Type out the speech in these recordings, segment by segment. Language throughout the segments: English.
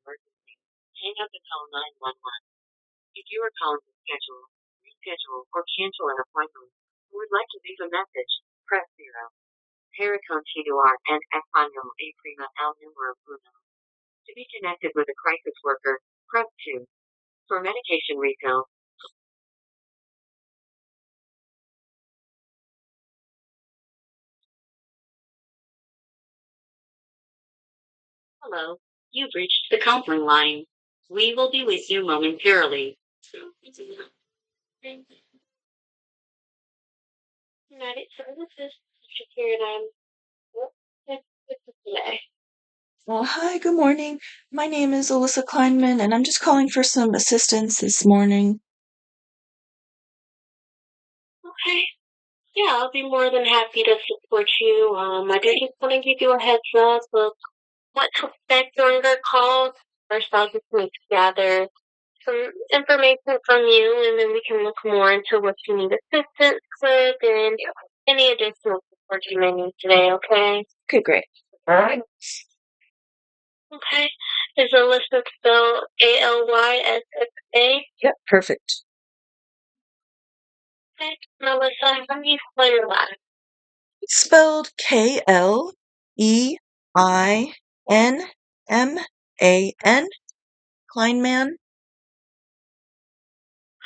emergency, hang up and call 911. If you are calling to schedule, reschedule, or cancel an appointment, or would like to leave a message, press 0. Para continuar en español y prima el número uno. To be connected with a crisis worker, press 2. For medication refill. Hello, you've reached the counseling line. We will be with you momentarily. United Services, Security. Today. Well, hi, good morning. My name is Alyssa Kleinman, and I'm just calling for some assistance this morning. Okay. Yeah, I'll be more than happy to support you. I do just want to give you a heads up of what to expect during our calls. First, I'll just need to gather some information from you, and then we can look more into what you need assistance with and any additional support you may need today, okay? Okay, great. All right. Okay. Is Alyssa spelled Alyssa? Yep, perfect. Okay. Now, Alyssa, how do you spell your last? It's spelled Kleinman, Kleinman.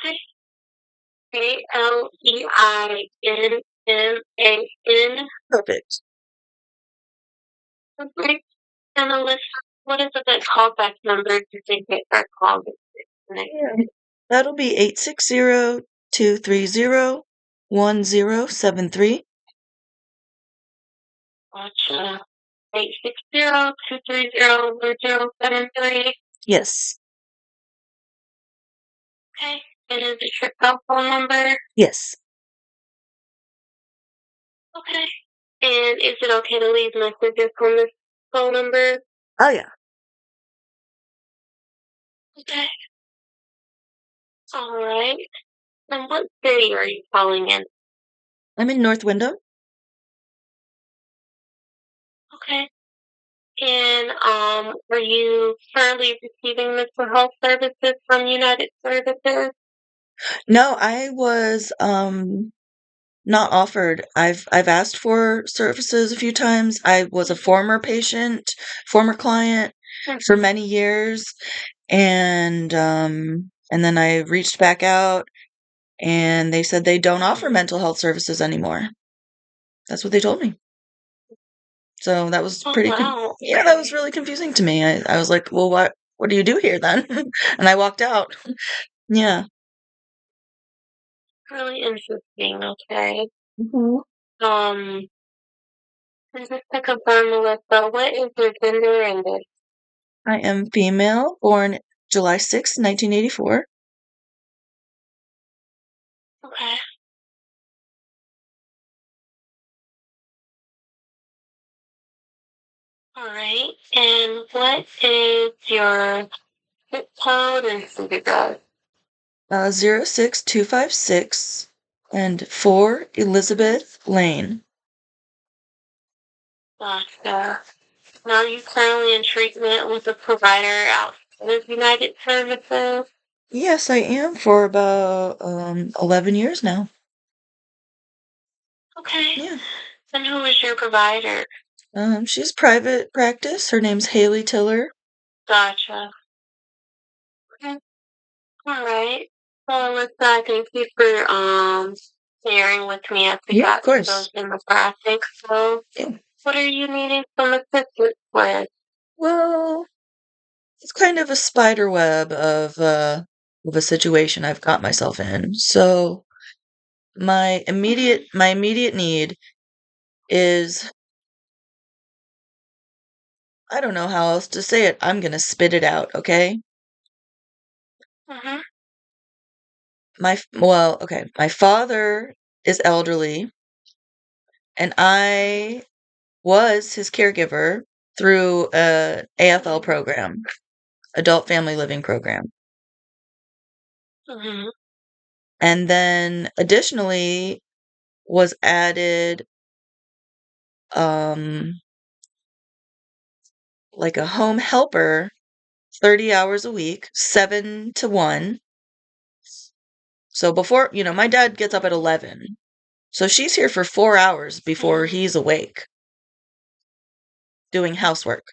Okay. Kleinman. Perfect. Okay. And Alyssa, what is the good callback number to get our call disconnected? That'll be 860-230-1073. Gotcha. 860-230-1073. Yes. Okay. And is it your cell phone number? Yes. Okay. And is it okay to leave messages on this phone number? Oh, yeah. Okay. All right. And what city are you calling in? I'm in North Windham. Okay. And are you currently receiving mental health services from United Services? No, I was not offered. I've asked for services a few times. I was a former patient, former client for many years, and then I reached back out, and they said they don't offer mental health services anymore. That's what they told me. So that was pretty. Yeah, that was really confusing to me. I was like, well, what do you do here then? And I walked out. Yeah. Really interesting. Okay. Mm-hmm. Just to confirm, Alyssa, what is your gender and this? I am female, born July 6th, 1984. Okay. All right. And what is your zip code and city code? 06256 and 4 Elizabeth Lane. Gotcha. Now, are you currently in treatment with a provider outside of United Services? Yes, I am for about 11 years now. Okay. Yeah. And who is your provider? She's private practice. Her name's Haley Tiller. Gotcha. Okay. All right. Well, Alyssa, thank you for sharing with me as we got to those demographics. So, what are you needing some assistance with? Well, it's kind of a spider web of a situation I've got myself in. So my immediate need is, I don't know how else to say it. I'm gonna spit it out, okay? Mm-hmm. My father is elderly, and I was his caregiver through a AFL program, Adult Family Living Program. Mm-hmm. And then additionally was added like a home helper 30 hours a week, 7 to 1. So before, my dad gets up at 11. So she's here for 4 hours before he's awake doing housework.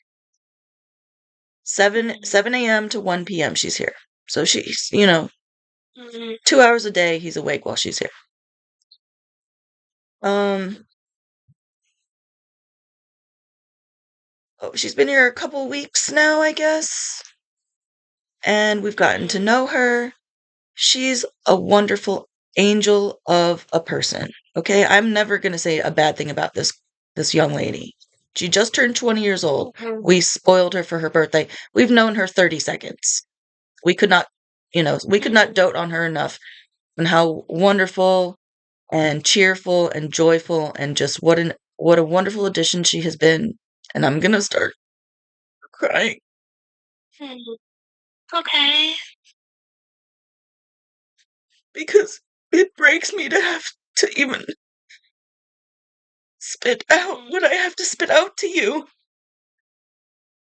7 a.m. to 1 p.m. she's here. So she's, 2 hours a day he's awake while she's here. She's been here a couple weeks now, I guess. And we've gotten to know her. She's a wonderful angel of a person. Okay? I'm never going to say a bad thing about this young lady. She just turned 20 years old. We spoiled her for her birthday. We've known her 30 seconds. We could not dote on her enough on how wonderful and cheerful and joyful and just what a wonderful addition she has been. And I'm gonna start crying. Okay. Because it breaks me to have to even spit out what I have to spit out to you.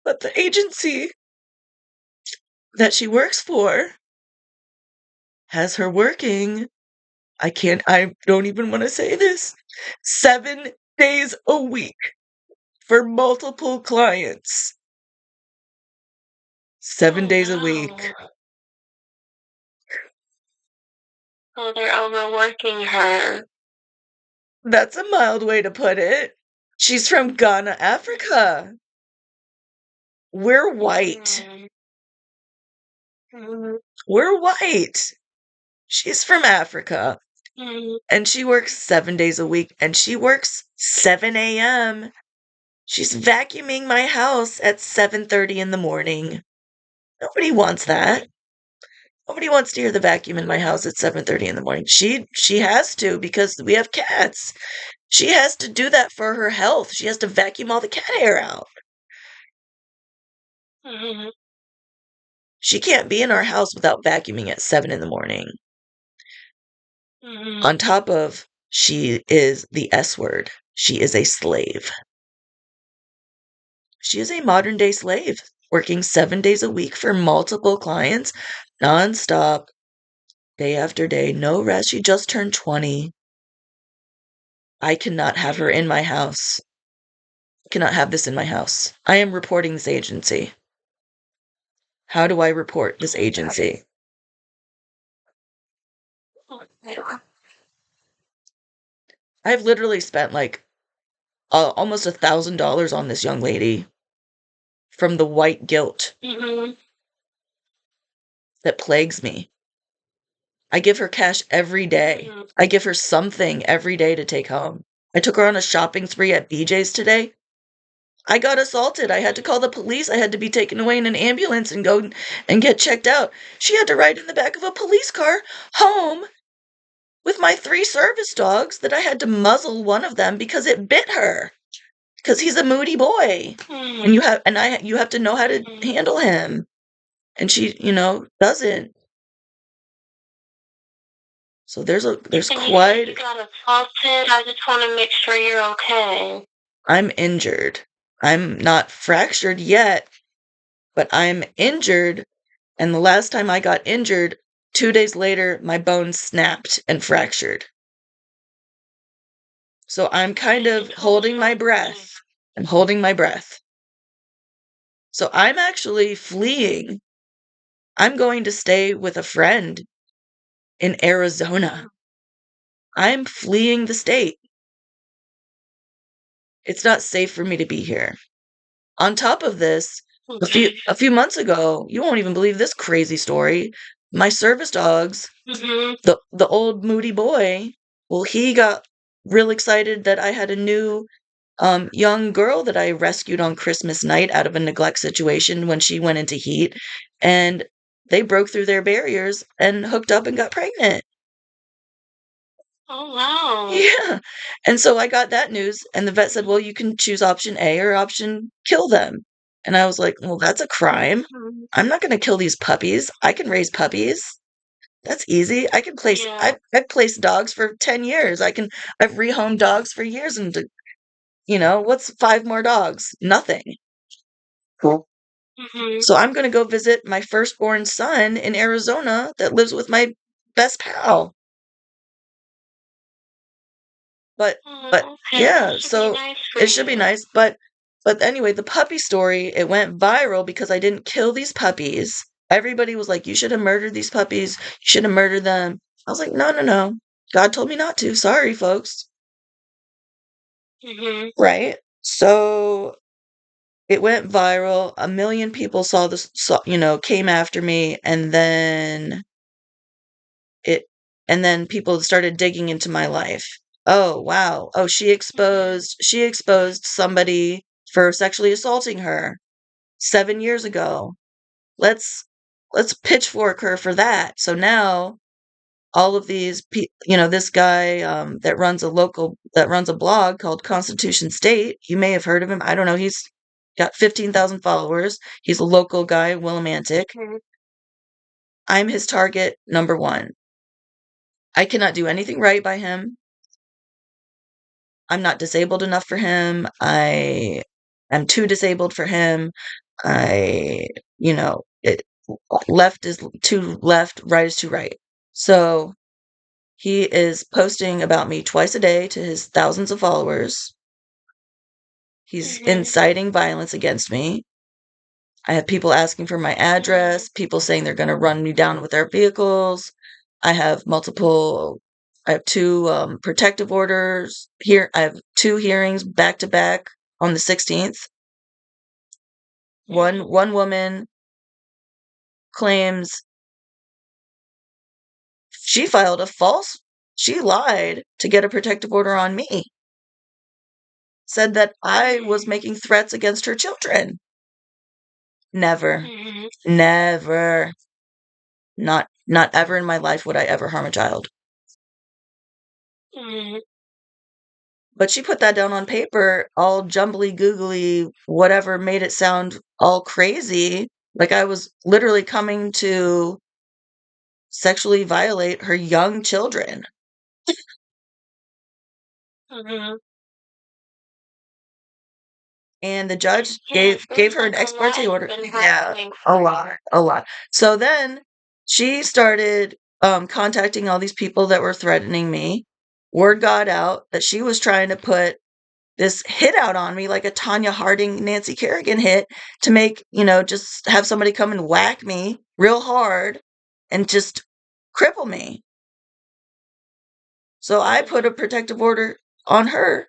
But the agency that she works for has her working. I don't even want to say this. 7 days a week for multiple clients. 7 days a week. So they're overworking her. That's a mild way to put it. She's from Ghana, Africa. We're white. We're white. She's from Africa. And she works 7 days a week. And she works 7 a.m. She's vacuuming my house at 7:30 in the morning. Nobody wants that. Nobody wants to hear the vacuum in my house at 7:30 in the morning. She has to because we have cats. She has to do that for her health. She has to vacuum all the cat hair out. She can't be in our house without vacuuming at 7 in the morning. On top of, she is the S word. She is a slave. She is a modern day slave, working 7 days a week for multiple clients, nonstop, day after day, no rest. She just turned 20. I cannot have her in my house. I cannot have this in my house. I am reporting this agency. How do I report this agency? I've literally spent almost $1,000 on this young lady from the white guilt that plagues me. I give her cash every day. I give her something every day to take home. I took her on a shopping spree at BJ's today. I got assaulted. I had to call the police. I had to be taken away in an ambulance and go and get checked out. She had to ride in the back of a police car home with my 3 service dogs that I had to muzzle one of them because it bit her. Because he's a moody boy. And you have to know how to handle him. And she, doesn't. So there's quite. You got assaulted. I just want to make sure you're okay. I'm injured. I'm not fractured yet, but I'm injured. And the last time I got injured, 2 days later, my bone snapped and fractured. So I'm kind of holding my breath. I'm holding my breath. So I'm actually fleeing. I'm going to stay with a friend in Arizona. I'm fleeing the state. It's not safe for me to be here. On top of this, a few months ago, you won't even believe this crazy story. My service dogs, the old moody boy, well, he got real excited that I had a new young girl that I rescued on Christmas night out of a neglect situation when she went into heat, and they broke through their barriers and hooked up and got pregnant. Oh, wow. Yeah. And so I got that news, and the vet said, well, you can choose option A or option kill them. And I was like, well, that's a crime. I'm not going to kill these puppies. I can raise puppies. That's easy. I can place, I've placed dogs for 10 years. I've rehomed dogs for years. And, what's 5 more dogs? Nothing. Cool. So I'm going to go visit my firstborn son in Arizona that lives with my best pal. But Okay, yeah, that should be so nice for it should be you. nice. But anyway, the puppy story, it went viral because I didn't kill these puppies. Everybody was like, "You should have murdered these puppies. You should have murdered them." I was like, "No, no, no. God told me not to. Sorry, folks." Right? So it went viral. A million people saw this, came after me, it, and then people started digging into my life. Oh, wow. Oh, she exposed somebody for sexually assaulting her 7 years ago. Let's let's pitchfork her for that. So now all of these this guy that runs a blog called Constitution State. You may have heard of him. I don't know. He's got 15,000 followers. He's a local guy in Willimantic. I'm his target number one. I cannot do anything right by him. I'm not disabled enough for him. I am too disabled for him. I, left is too left, right is too right. So he is posting about me twice a day to his thousands of followers. He's inciting violence against me. I have people asking for my address, people saying they're going to run me down with their vehicles. I have two protective orders here. I have two hearings back to back on the 16th. One woman claims she lied to get a protective order on me. Said that I was making threats against her children. Never. Never. Not ever in my life would I ever harm a child. But she put that down on paper, all jumbly googly, whatever, made it sound all crazy. Like I was literally coming to sexually violate her young children. And the judge gave her an ex parte order. Yeah, a lot. So then she started contacting all these people that were threatening me. Word got out that she was trying to put this hit out on me, like a Tanya Harding, Nancy Kerrigan hit, to make, just have somebody come and whack me real hard and just cripple me. So I put a protective order on her.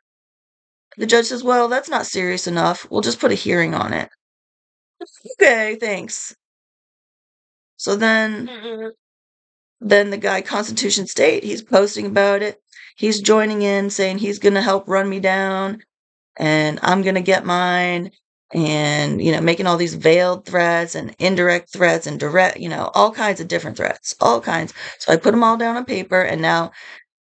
The judge says, "Well, that's not serious enough. We'll just put a hearing on it." Okay, thanks. So then the guy Constitution State, he's posting about it. He's joining in saying he's going to help run me down and I'm going to get mine, and making all these veiled threats and indirect threats and direct, all kinds of different threats, all kinds. So I put them all down on paper, and now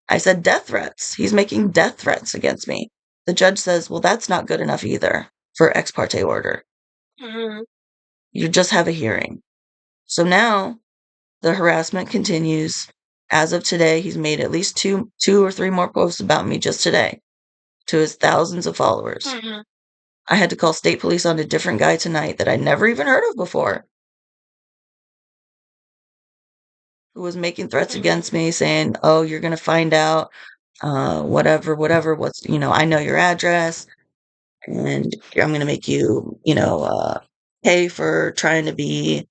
I said death threats. He's making death threats against me. The judge says, "Well, that's not good enough either for ex parte order. You just have a hearing." So now the harassment continues. As of today, he's made at least two or three more posts about me just today to his thousands of followers. I had to call state police on a different guy tonight that I'd never even heard of before, who was making threats against me, saying, "Oh, you're going to find out, whatever, I know your address, and I'm going to make you, pay for trying to be,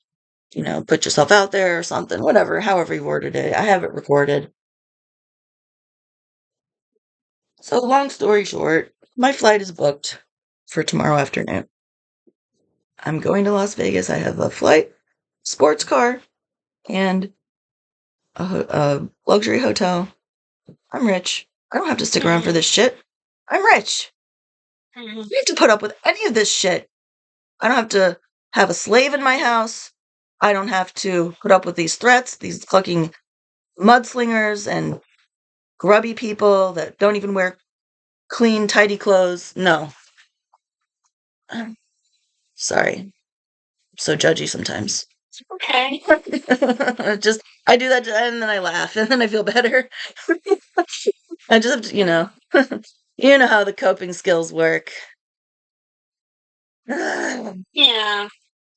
put yourself out there or something," whatever, however he worded it. I have it recorded. So long story short, my flight is booked for tomorrow afternoon. I'm going to Las Vegas. I have a flight, sports car, and a luxury hotel. I'm rich. I don't have to stick around for this shit. I'm rich. I don't have to put up with any of this shit. I don't have to have a slave in my house. I don't have to put up with these threats, these fucking mudslingers and grubby people that don't even wear clean, tidy clothes. No. Sorry. So judgy sometimes. Okay. I do that and then I laugh and then I feel better. I just have to, you know how the coping skills work. Yeah.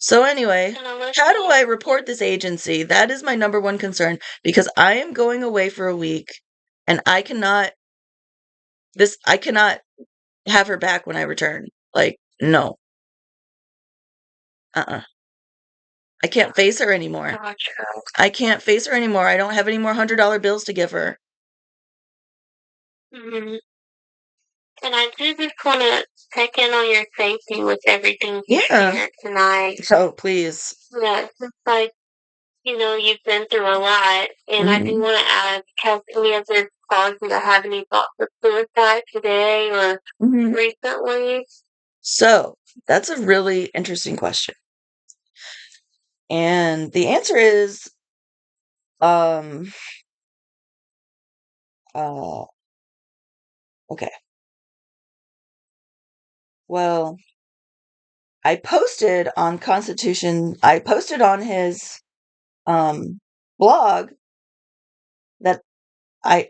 So anyway, And Alyssa, how do I report this agency? That is my number one concern because I am going away for a week and I cannot have her back when I return. Like, no. Uh-uh. I can't face her anymore. Gotcha. I can't face her anymore. I don't have any more $100 bills to give her. Mhm. And I do just want to check in on your safety with everything you Yeah. shared tonight. Oh, please. Yeah, it's like, you've been through a lot, and I do Mhm. want to ask, has any of this caused you to have any thoughts of suicide today or Mhm. recently? So, that's a really interesting question. And the answer is, um, uh, okay. Well, I posted on his, blog that I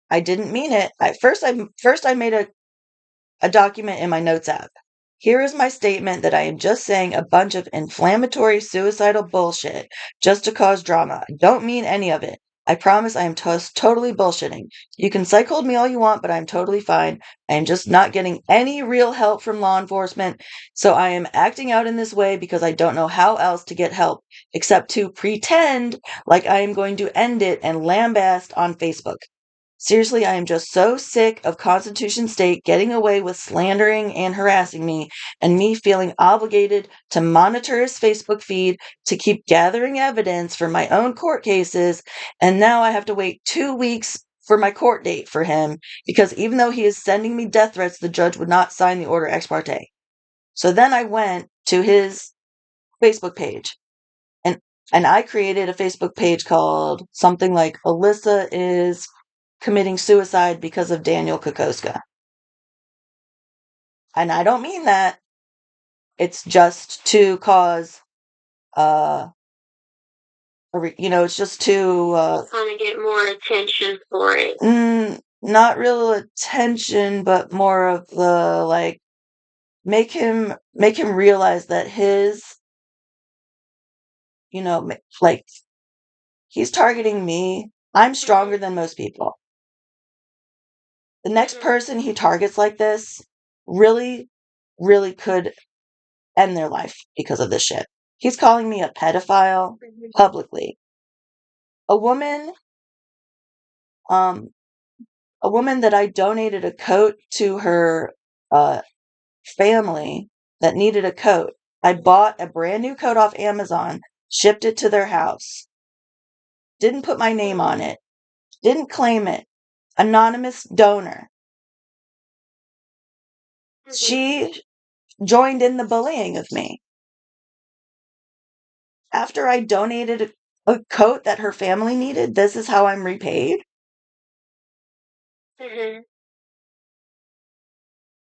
I didn't mean it. First I made a document in my notes app. Here is my statement that I am just saying a bunch of inflammatory suicidal bullshit just to cause drama. I don't mean any of it. I promise I am totally bullshitting. You can psych hold me all you want, but I'm totally fine. I am just not getting any real help from law enforcement, so I am acting out in this way because I don't know how else to get help except to pretend like I am going to end it and lambast on Facebook. Seriously, I am just so sick of Constitution State getting away with slandering and harassing me, and me feeling obligated to monitor his Facebook feed to keep gathering evidence for my own court cases, and now I have to wait 2 weeks for my court date for him because even though he is sending me death threats, the judge would not sign the order ex parte. So then I went to his Facebook page and I created a Facebook page called something like Alyssa is committing suicide because of Daniel Kokoszka. And I don't mean that. It's just to cause, it's just to, Kind of get more attention for it. not real attention, but more of the, like, make him realize that his, like, he's targeting me. I'm stronger than most people. The next person he targets like this really, really could end their life because of this shit. He's calling me a pedophile publicly. A woman, um, a woman that I donated a coat to her family that needed a coat. I bought a brand new coat off Amazon, shipped it to their house, didn't put my name on it, didn't claim it. Anonymous donor. She joined in the bullying of me. After I donated a coat that her family needed, this is how I'm repaid. Mm-hmm.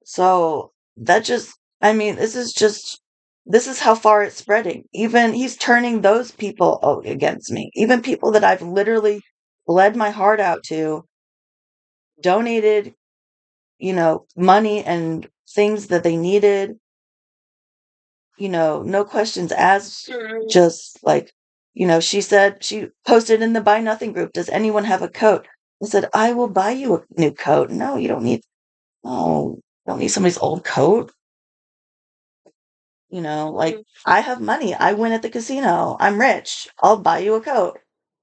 So this is how far it's spreading. Even he's turning those people against me. Even people that I've literally bled my heart out to, donated, money and things that they needed, no questions asked, just like, she posted in the Buy Nothing group, does anyone have a coat? I said, I will buy you a new coat. No, you don't need, oh, don't need somebody's old coat. Like, I have money. I win at the casino. I'm rich. I'll buy you a coat.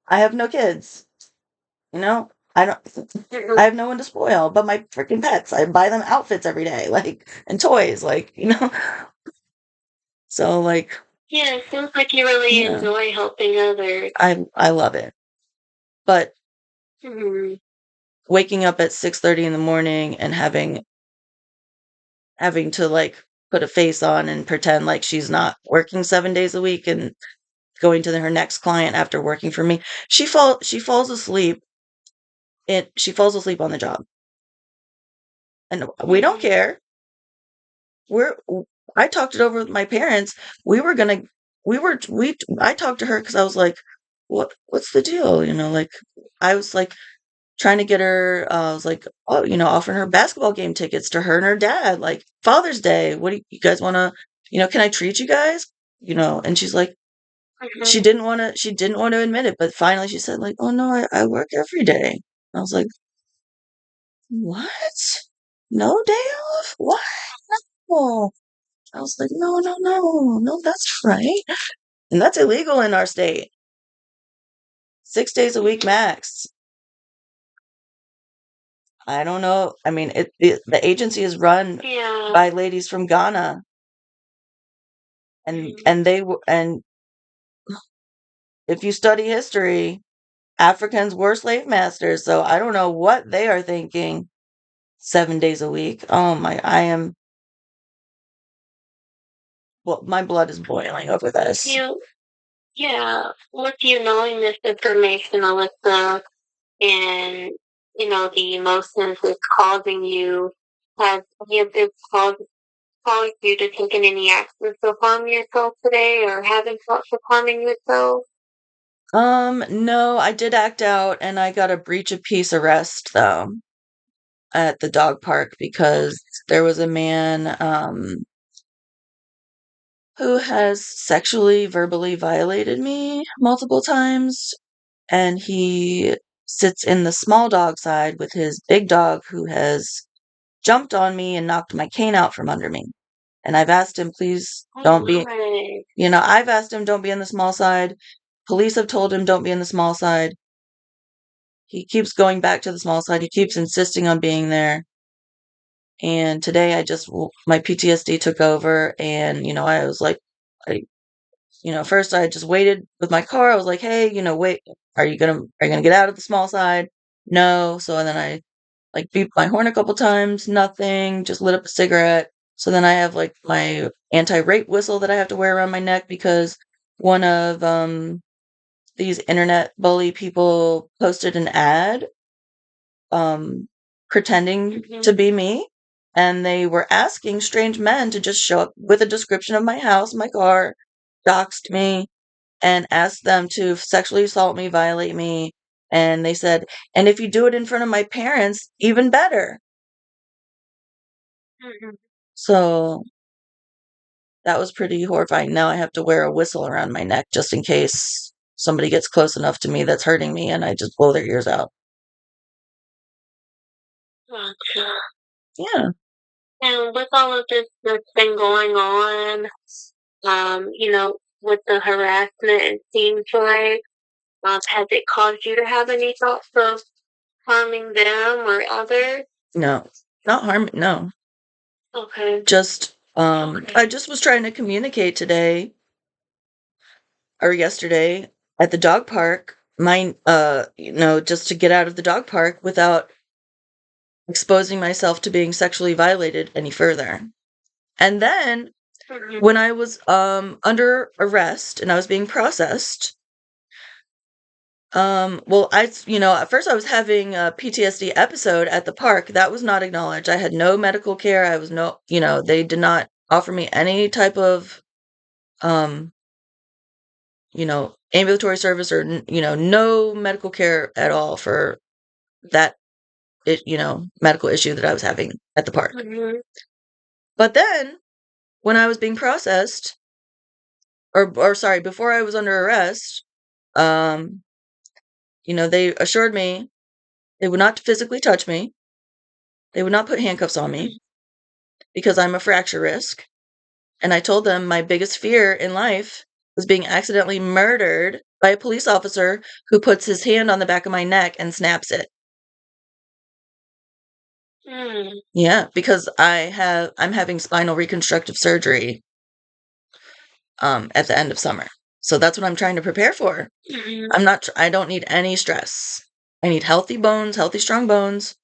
I have no kids. I have no one to spoil but my freaking pets. I buy them outfits every day, like, and toys, like, So, like, Yeah, it seems like you really yeah, enjoy helping others. I love it. But Mm-hmm. waking up at 6:30 in the morning and having to, like, put a face on and pretend like she's not working 7 days a week and going to her next client after working for me. She falls asleep. She falls asleep on the job. And we don't care. I talked it over with my parents. We were gonna I talked to her because I was like, what's the deal? Like, I was like trying to get her, I was like, oh, offering her basketball game tickets to her and her dad, like Father's Day. What do you guys want to, can I treat you guys? and she's like, she Mhm. didn't want to admit it, but finally she said, like, "Oh no, I work every day." I was like, "What? No day off? What? No." I was like, "No, no, no, no, that's right." And that's illegal in our state. 6 days a week max. I don't know. I mean, the agency is run Yeah. by ladies from Ghana, and Mhm. and if you study history, Africans were slave masters, so I don't know what they are thinking. 7 days a week. Oh my, well, my blood is boiling over this. Yeah, with you knowing this information, Alyssa, and the emotions it's causing you, has any of this caused you to taking any actions to harm yourself today, or having thoughts of harming yourself? No, I did act out and I got a breach of peace arrest though at the dog park because there was a man who has sexually verbally violated me multiple times, and he sits in the small dog side with his big dog who has jumped on me and knocked my cane out from under me. And I've asked him, please don't be, Right. I've asked him, don't be in the small side. Police have told him, don't be in the small side. He keeps going back to the small side. He keeps insisting on being there. And today my PTSD took over, and, I was like, first I just waited with my car. I was like, hey, wait, are you gonna get out of the small side? No. So then I like beeped my horn a couple times, nothing, just lit up a cigarette. So then I have like my anti-rape whistle that I have to wear around my neck because one of these internet bully people posted an ad pretending to be me, and they were asking strange men to just show up with a description of my house, my car, doxed me, and asked them to sexually assault me, violate me. And they said, and if you do it in front of my parents, even better. Mhm. So that was pretty horrifying. Now I have to wear a whistle around my neck just in case somebody gets close enough to me that's hurting me and I just blow their ears out. Gotcha. Yeah. And with all of this that's been going on, with the harassment, it seems like, has it caused you to have any thoughts of harming them or others? No. Not harm. No. Okay. Just I just was trying to communicate today or yesterday at the dog park, just to get out of the dog park without exposing myself to being sexually violated any further. And then Mhm. when I was under arrest and I was being processed, well, at first I was having a PTSD episode at the park. That was not acknowledged. I had no medical care. I was no, they did not offer me any type of um ambulatory service or, no medical care at all for that, medical issue that I was having at the park. Mhm. But then when I was being processed, or sorry, before I was under arrest, um, they assured me they would not physically touch me. They would not put handcuffs on me because I'm a fracture risk. And I told them my biggest fear in life was being accidentally murdered by a police officer who puts his hand on the back of my neck and snaps it. Mm. Yeah, because I'm having spinal reconstructive surgery at the end of summer. So that's what I'm trying to prepare for. Mhm. I don't need any stress. I need healthy bones, healthy strong bones,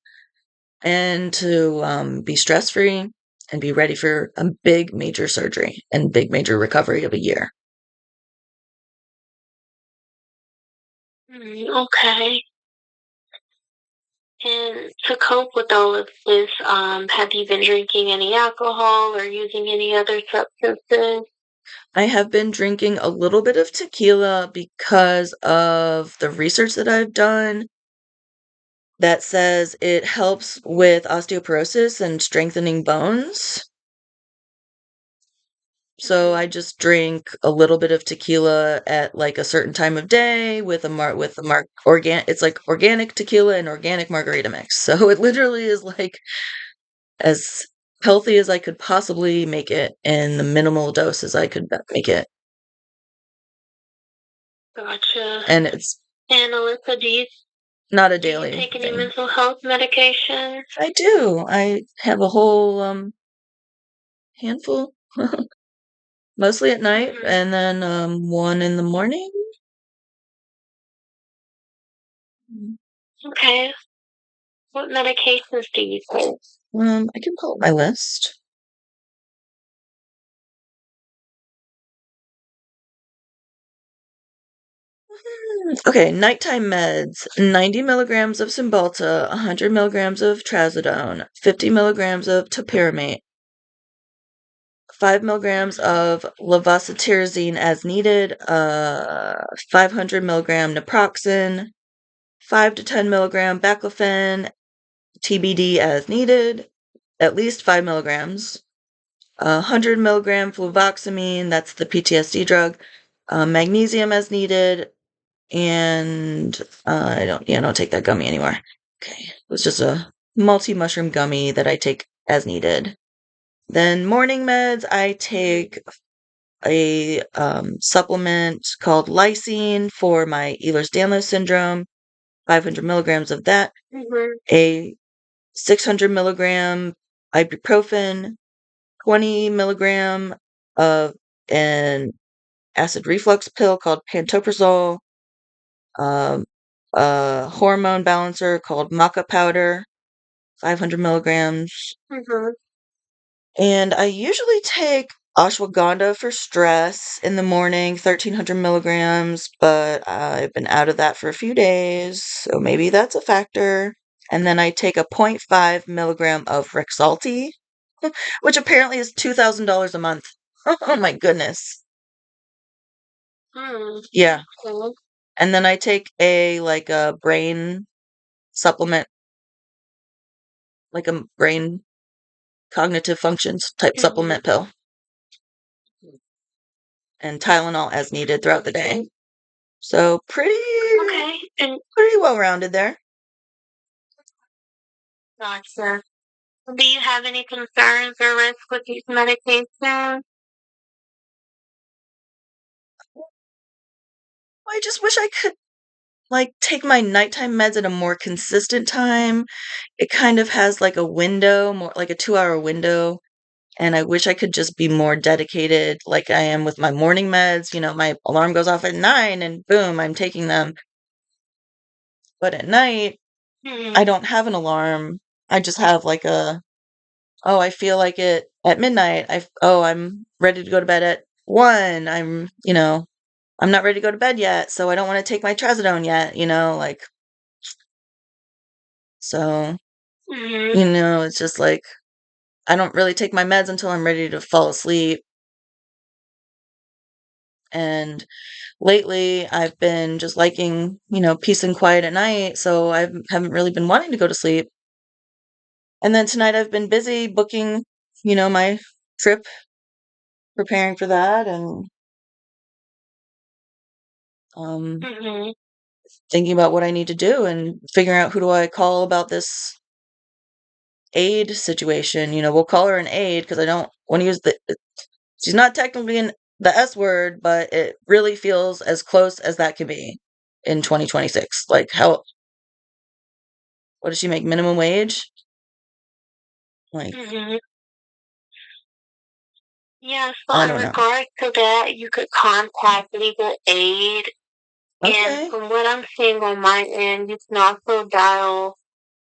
and to be stress free and be ready for a big major surgery and big major recovery of a year. Okay. And to cope with all of this, have you been drinking any alcohol or using any other substances? I have been drinking a little bit of tequila because of the research that I've done that says it helps with osteoporosis and strengthening bones. So I just drink a little bit of tequila at like a certain time of day with it's like organic tequila and organic margarita mix. So it literally is like as healthy as I could possibly make it in the minimal doses I could make it. Gotcha. And it's And Alyssa, not a do you daily take any thing. mental health medication? I do. I have a whole handful. Mostly at night and then one in the morning. Okay. What medications do you take? I can pull up my list. Okay, nighttime meds. 90 milligrams of Cymbalta, 100 milligrams of trazodone, 50 milligrams of topiramate, 5 milligrams of levocetirizine as needed, 500 milligram naproxen, 5 to 10 milligram baclofen, TBD as needed, at least 5 milligrams, 100 milligram fluvoxamine, that's the PTSD drug, magnesium as needed, and I don't take that gummy anymore. Okay, it was just a multi-mushroom gummy that I take as needed. Then morning meds, I take a supplement called lysine for my Ehlers-Danlos syndrome, 500 milligrams of that, a 600 milligram ibuprofen, 20 milligram of an acid reflux pill called pantoprazole, a hormone balancer called maca powder, 500 milligrams. And I usually take ashwagandha for stress in the morning, 1300 milligrams, but I've been out of that for a few days, so maybe that's a factor. And then I take a 0.5 milligram of Rexulti, which apparently is $2,000 a month. Oh my goodness. Yeah. Cool. And then I take a brain supplement, like a brain cognitive functions type supplement pill. And Tylenol as needed throughout the day. So pretty well rounded there. Gotcha. Do you have any concerns or risks with these medications? I just wish I could take my nighttime meds at a more consistent time. It kind of has like a window, more like a 2-hour window. And I wish I could just be more dedicated like I am with my morning meds. My alarm goes off at 9 and boom, I'm taking them. But at night, I don't have an alarm. I just have I feel like it at midnight. I'm ready to go to bed at 1. I'm not ready to go to bed yet, so I don't want to take my trazodone yet, so, it's just like I don't really take my meds until I'm ready to fall asleep. And lately I've been just liking, peace and quiet at night, so I haven't really been wanting to go to sleep. And then tonight I've been busy booking, my trip, preparing for that, and thinking about what I need to do and figuring out who do I call about this aide situation. We'll call her an aide because I don't want to use she's not technically the S word, but it really feels as close as that can be in 2026. Like what does she make? Minimum wage? Like, Yeah, so I in don't know. regards to that, you could contact legal aid. Okay. And from what I'm seeing on my end, you can also dial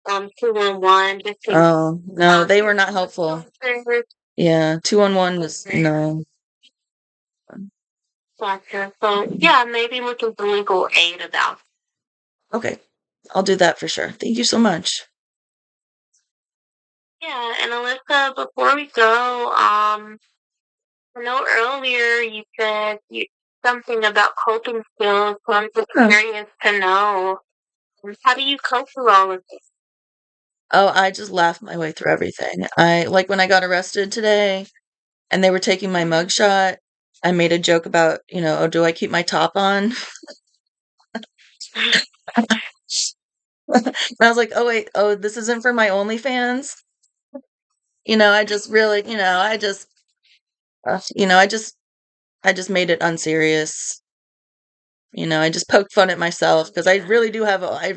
211 just to Oh, no, they were not helpful. Yeah, 211 was no. Gotcha. So yeah, maybe look into legal aid about. Okay, I'll do that for sure. Thank you so much. Yeah, and Alyssa, before we go, I know earlier you said something about coping skills, so I'm just curious to know, how do you cope through all of this? Oh, I just laughed my way through everything. When I got arrested today, and they were taking my mugshot. I made a joke about, oh, do I keep my top on? And I was like, oh wait, oh, this isn't for my OnlyFans. I just really, I just made it unserious. I just poked fun at myself because I really do have I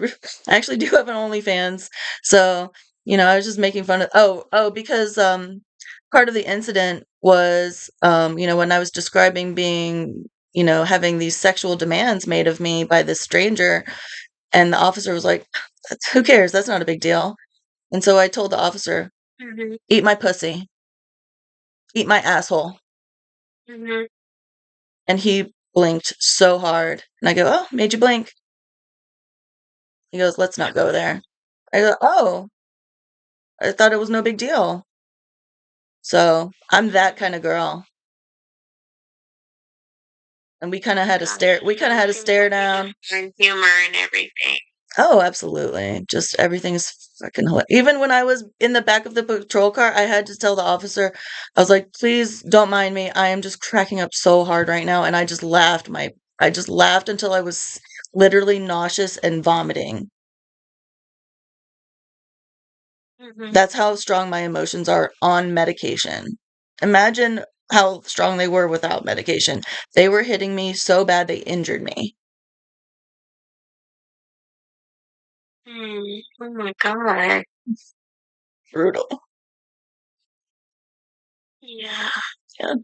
actually do have an OnlyFans. So, I was just making fun of, because, part of the incident was, when I was describing being, having these sexual demands made of me by this stranger, and the officer was like, who cares? That's not a big deal. And so I told the officer, Mhm. eat my pussy, eat my asshole. Mhm. And he blinked so hard. And I go, oh, made you blink. He goes, let's not go there. I go, oh, I thought it was no big deal. So I'm that kind of girl. And we kind of had a stare. We kind of had a stare down. And humor and everything. Oh, absolutely. Just everything's fucking hilarious. Even when I was in the back of the patrol car, I had to tell the officer, I was like, please don't mind me. I am just cracking up so hard right now. And I just laughed. I just laughed until I was literally nauseous and vomiting. Mhm. That's how strong my emotions are on medication. Imagine how strong they were without medication. They were hitting me so bad they injured me. Oh my god. Brutal. Yeah. Yeah.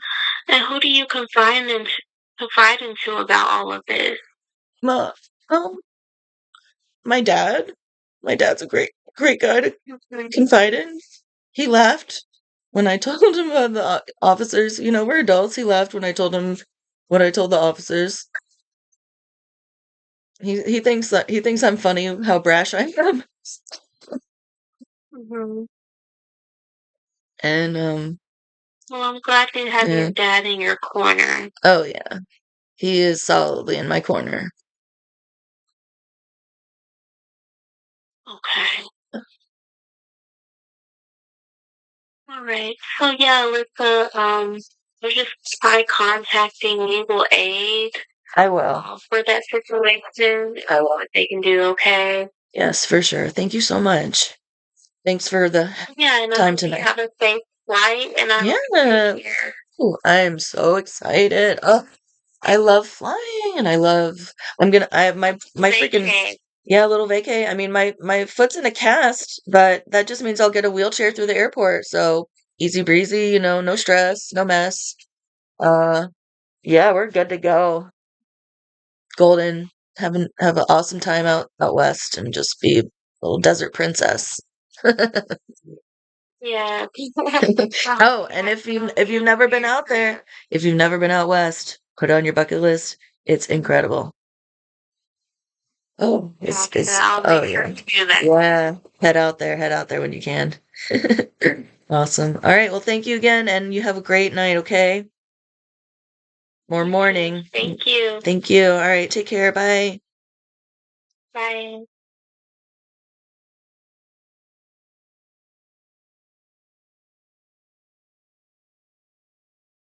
And who do you confide into about all of this? Well, my dad. My dad's a great guy to Mhm. confide in. He laughed when I told him about the officers. We're adults. He laughed when I told him what I told the officers. He thinks I'm funny how brash I am. Mhm. And Well, I'm glad to have yeah. your dad in your corner. Oh yeah. He is solidly in my corner. Okay. All right. So yeah, we'll just try contacting legal aid I will. for that situation. I will. What they can do, okay? Yes, for sure. Thank you so much. Thanks for the Yeah, and I time hope you tonight. have a safe flight, and I hope you Yeah. take care. Ooh, I am so excited. Oh, I love flying and I have my freaking Vacay. yeah, little vacay. I mean, my foot's in a cast, but that just means I'll get a wheelchair through the airport. So easy breezy, no stress, no mess. Uh, yeah, we're good to go. Golden, have an awesome time out west and just be a little desert princess. Yeah. Oh, and if you've never been out there, if you've never been out west, put it on your bucket list. It's incredible. Oh, Okay, it's I'll oh make sure yeah. to do that. Yeah. Head out there when you can. Awesome. All right, well thank you again and you have a great night, okay? More You too. morning. Thank you. Thank you. All right, take care. Bye. Bye.